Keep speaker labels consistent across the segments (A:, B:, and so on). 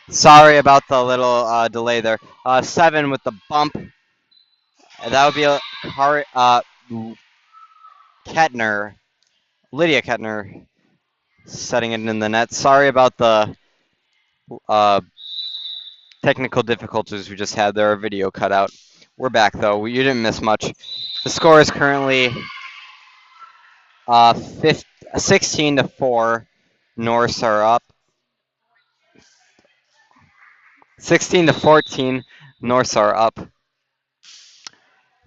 A: Sorry about the little delay there. 7 with the bump. That would be a Kettner, Lydia Kettner, setting it in the net. Sorry about the uh, technical difficulties we just had there. Our video cut out. We're back though. You didn't miss much. The score is currently 16 to 4. Norse are up. 16 to 14. Norse are up.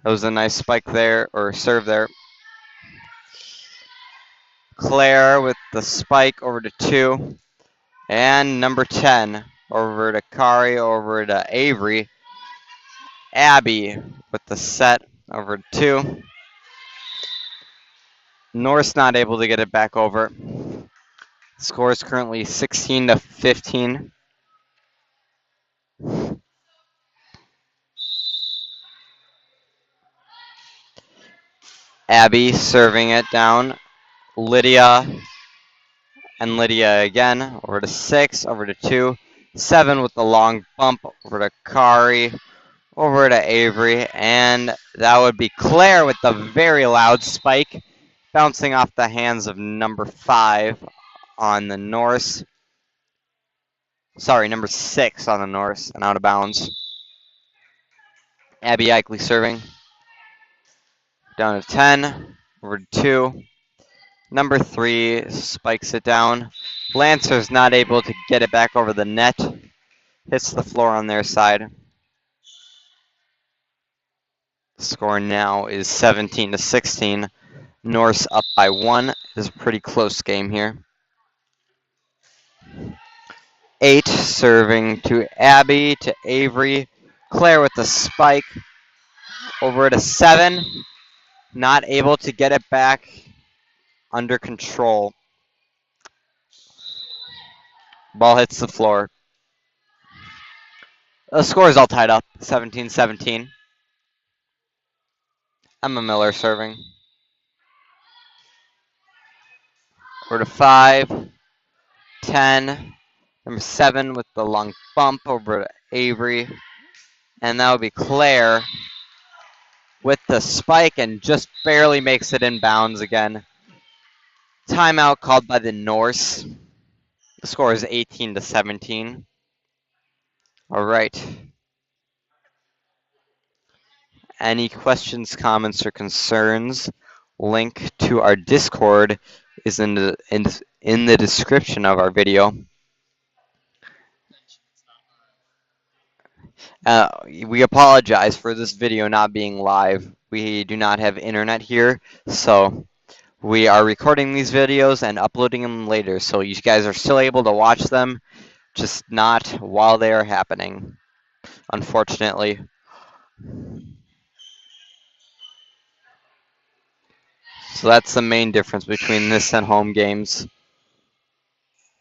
A: That was a nice spike there, or serve there. Claire with the spike over to 2. And number 10 over to Kari, over to Avery. Abby with the set over to 2. Norse not able to get it back over. Score is currently 16 to 15. Abby serving it down. Lydia and Lydia again over to 6, over to 2. 7 with the long bump over to Kari, over to Avery, and that would be Claire with the very loud spike, bouncing off the hands of number 5 on the Norse. Sorry, number 6 on the Norse and out of bounds. Abby Eichler serving. Down to 10, over to 2. Number 3 spikes it down. Lancer's not able to get it back over the net. Hits the floor on their side. The score now is 17 to 16. Norse up by 1. It's a pretty close game here. 8 serving to Abby, to Avery. Claire with the spike. Over to 7. Not able to get it back under control. Ball hits the floor. The score is all tied up, 17-17. Emma Miller serving. Over to 5. 10. Number 7 with the long bump over to Avery. And that would be Claire with the spike and just barely makes it in bounds again. Timeout called by the Norse. The score is 18 to 17. All right. Any questions, comments, or concerns? Link to our Discord is in the description of our video. We apologize for this video not being live. We do not have internet here, so we are recording these videos and uploading them later, so you guys are still able to watch them, just not while they are happening, unfortunately. So that's the main difference between this and home games.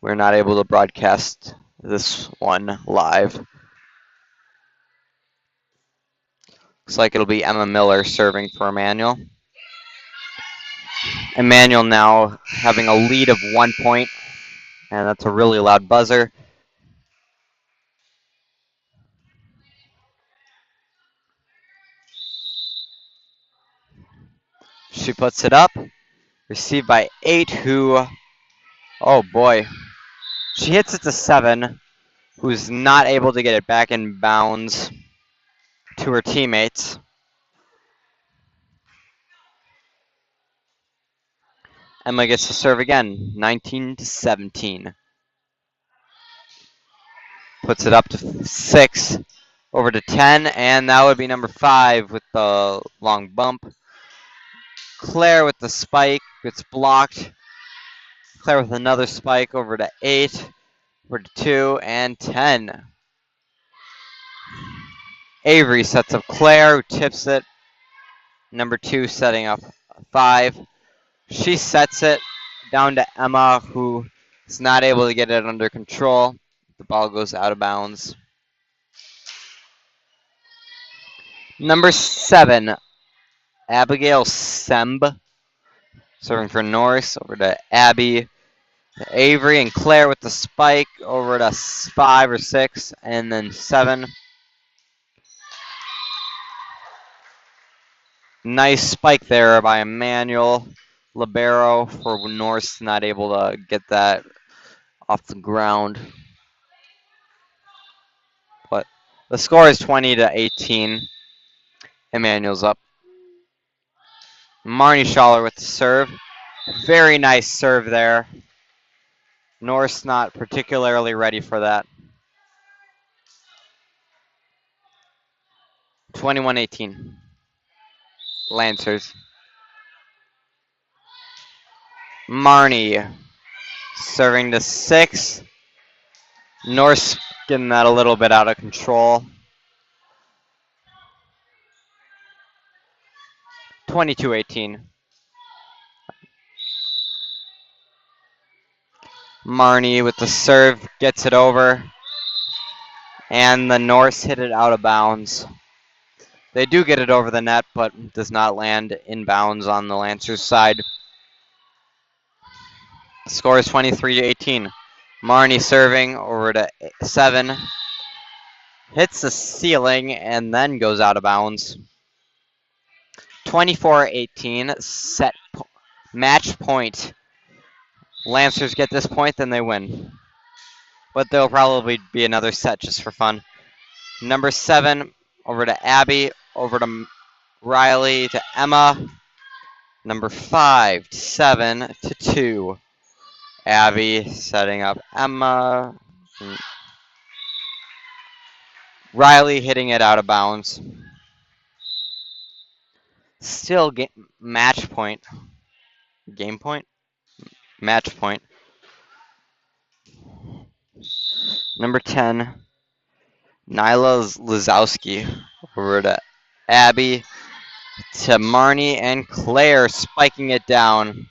A: We're not able to broadcast this one live. Looks like it'll be Emma Miller serving for Emmanuel. Emmanuel now having a lead of 1 point, and that's a really loud buzzer. She puts it up, received by 8, who, oh boy, she hits it to 7, who's not able to get it back in bounds to her teammates. Emma gets to serve again, 19 to 17. Puts it up to 6, over to 10, and that would be number 5 with the long bump. Claire with the spike gets blocked. Claire with another spike over to 8, over to 2, and 10. Avery sets up Claire, who tips it. Number 2 setting up 5. She sets it down to Emma, who is not able to get it under control. The ball goes out of bounds. Number 7, Abigail Semb, serving for Norse, over to Abby. Avery and Claire with the spike over to 5 or 6, and then 7. Nice spike there by Emmanuel. Libero for Norse, not able to get that off the ground. But the score is 20-18. Emmanuel's up. Marnie Schaller with the serve. Very nice serve there. Norse not particularly ready for that. 21-18. Lancers. Marnie serving to 6. Norse getting that a little bit out of control. 22-18. Marnie with the serve gets it over. And the Norse hit it out of bounds. They do get it over the net, but does not land in bounds on the Lancers side. The score is 23-18. Marnie serving over to 7. Hits the ceiling and then goes out of bounds. 24-18. Match point. Lancers get this point, then they win. But there'll probably be another set just for fun. Number 7 over to Abby, over to Riley, to Emma. Number 5, 7 to 2. Abby setting up Emma. Riley hitting it out of bounds. Still match point. Game point? Match point. Number 10, Nyla Lazowski over to Abby, to Marnie and Claire spiking it down.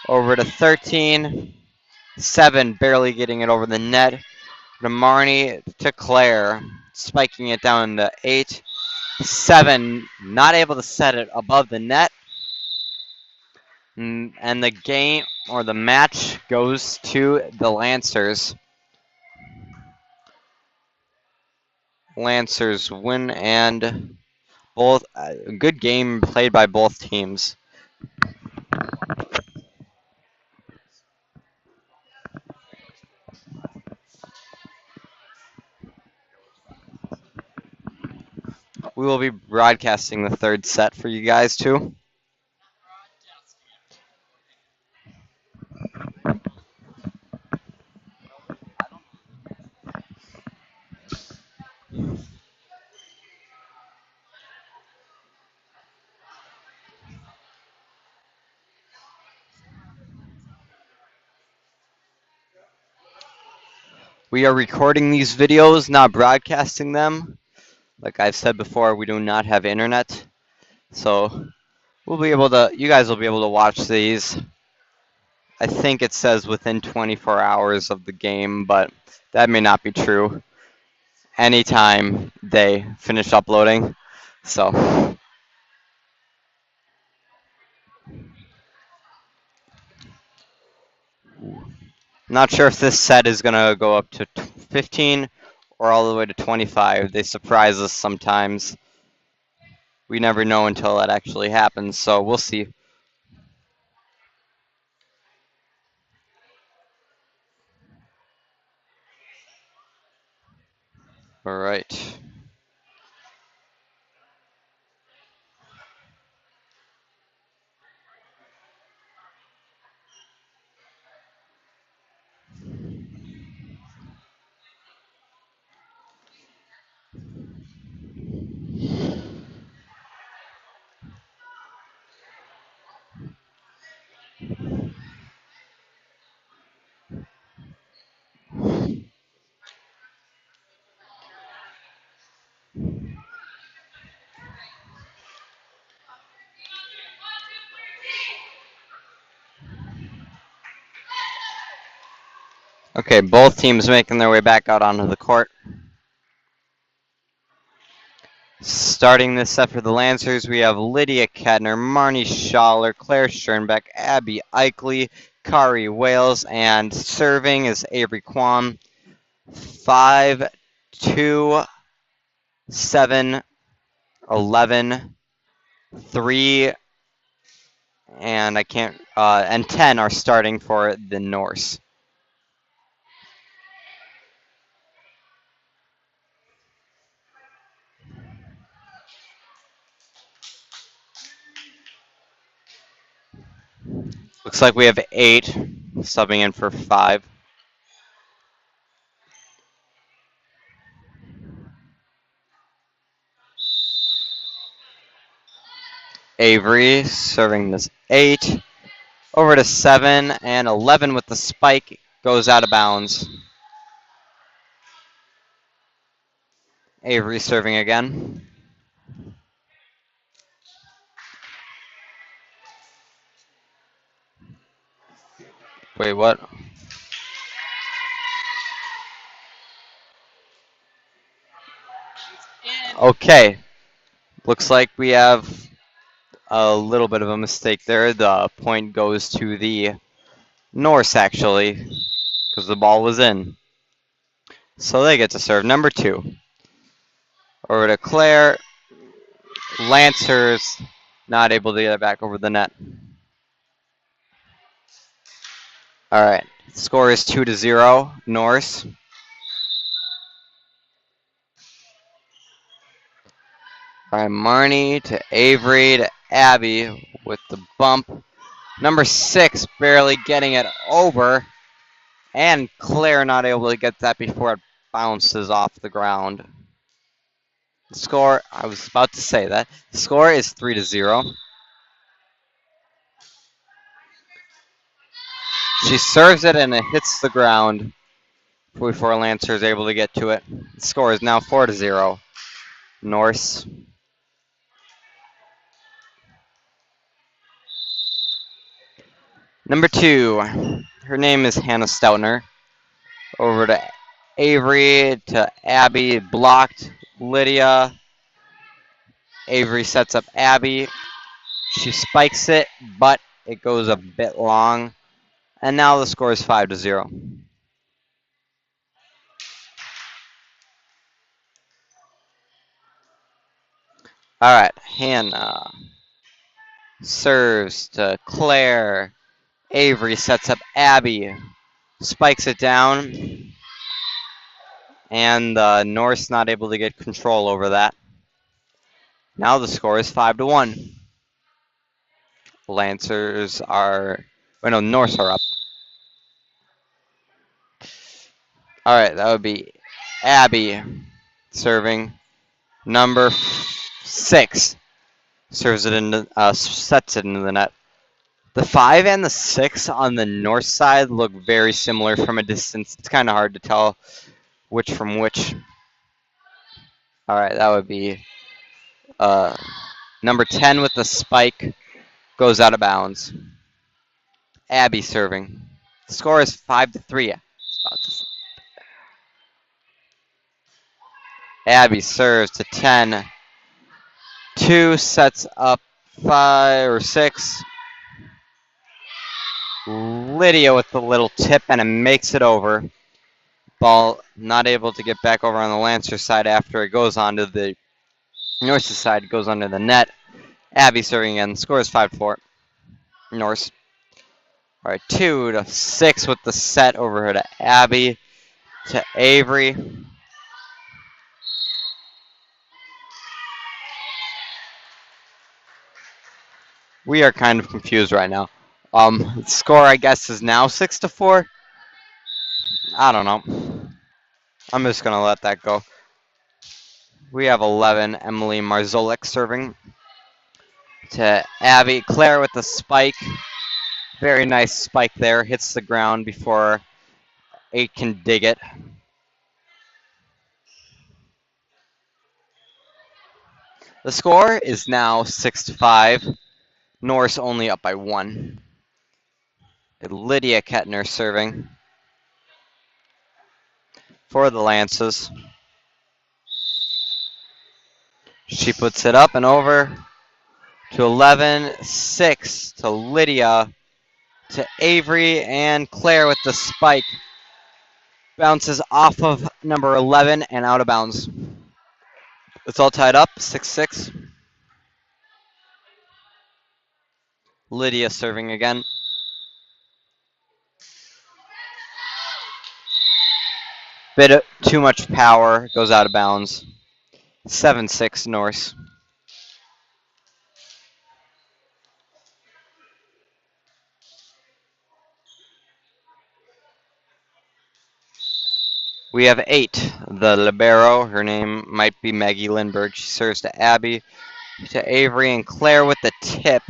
A: Over to 13, 7 barely getting it over the net. To Marnie, to Claire, spiking it down to 8. 7 not able to set it above the net. And the game or the match goes to the Lancers. Lancers win, and both good game played by both teams. We will be broadcasting the third set for you guys too. We are recording these videos, not broadcasting them. Like I've said before, we do not have internet. So you guys will be able to watch these. I think it says within 24 hours of the game, but that may not be true. Anytime they finish uploading. So not sure if this set is going to go up to 15 or all the way to 25. They surprise us sometimes. We never know until that actually happens, so we'll see. All right. Okay, both teams making their way back out onto the court. Starting this set for the Lancers, we have Lydia Kedner, Marnie Schaller, Claire Schoenbeck, Abby Eichley, Kari Wales, and serving is Avery Kwam. 5, 2, 7, 11, 3, and I can't and 10 are starting for the Norse. Looks like we have 8 subbing in for 5. Avery serving this 8. Over to 7, and 11 with the spike goes out of bounds. Avery serving again. Wait, what? Okay. Looks like we have a little bit of a mistake there. The point goes to the Norse, actually, because the ball was in. So they get to serve number 2. Over to Claire. Lancers not able to get it back over the net. All right. Score is 2-0, Norse. All right, Marnie to Avery to Abby with the bump. Number 6 barely getting it over. And Claire not able to get that before it bounces off the ground. The score, I was about to say that. The score is 3-0. She serves it and it hits the ground before Lancer is able to get to it. The score is now 4-0. Norse. Number 2. Her name is Hannah Stoutner. Over to Avery, to Abby, blocked. Lydia. Avery sets up Abby. She spikes it, but it goes a bit long. And now the score is 5-0. All right, Hannah serves to Claire. Avery sets up Abby. Spikes it down. And Norse not able to get control over that. Now the score is 5-1. Lancers are... Oh, no, Norse are up. All right, that would be Abby serving. Number 6 serves it into, sets it into the net. The 5 and the 6 on the north side look very similar from a distance. It's kind of hard to tell which from which. All right, that would be number 10 with the spike goes out of bounds. Abby serving. The score is 5-3. Abby serves to 10. 2 sets up 5 or 6. Lydia with the little tip, and it makes it over. Ball not able to get back over on the Lancer side after it goes onto the Norse's side, goes under the net. Abby serving again. Score is 5-4. Norse. All right, 2-6 with the set over here to Abby. To Avery. We are kind of confused right now. The score, I guess, is now 6-4. I don't know. I'm just going to let that go. We have 11. Emily Marzolik serving. To Abby. Claire with the spike. Very nice spike there. Hits the ground before 8 can dig it. The score is now 6-5. Norse only up by 1. Lydia Kettner serving for the Lances. She puts it up and over to 11. 6 to Lydia to Avery, and Claire with the spike. Bounces off of number 11 and out of bounds. It's all tied up, 6-6. Lydia serving again. Bit of too much power, goes out of bounds. 7-6 Norse. We have 8. The libero, her name might be Maggie Lindbergh. She serves to Abby, to Avery, and Claire with the tip.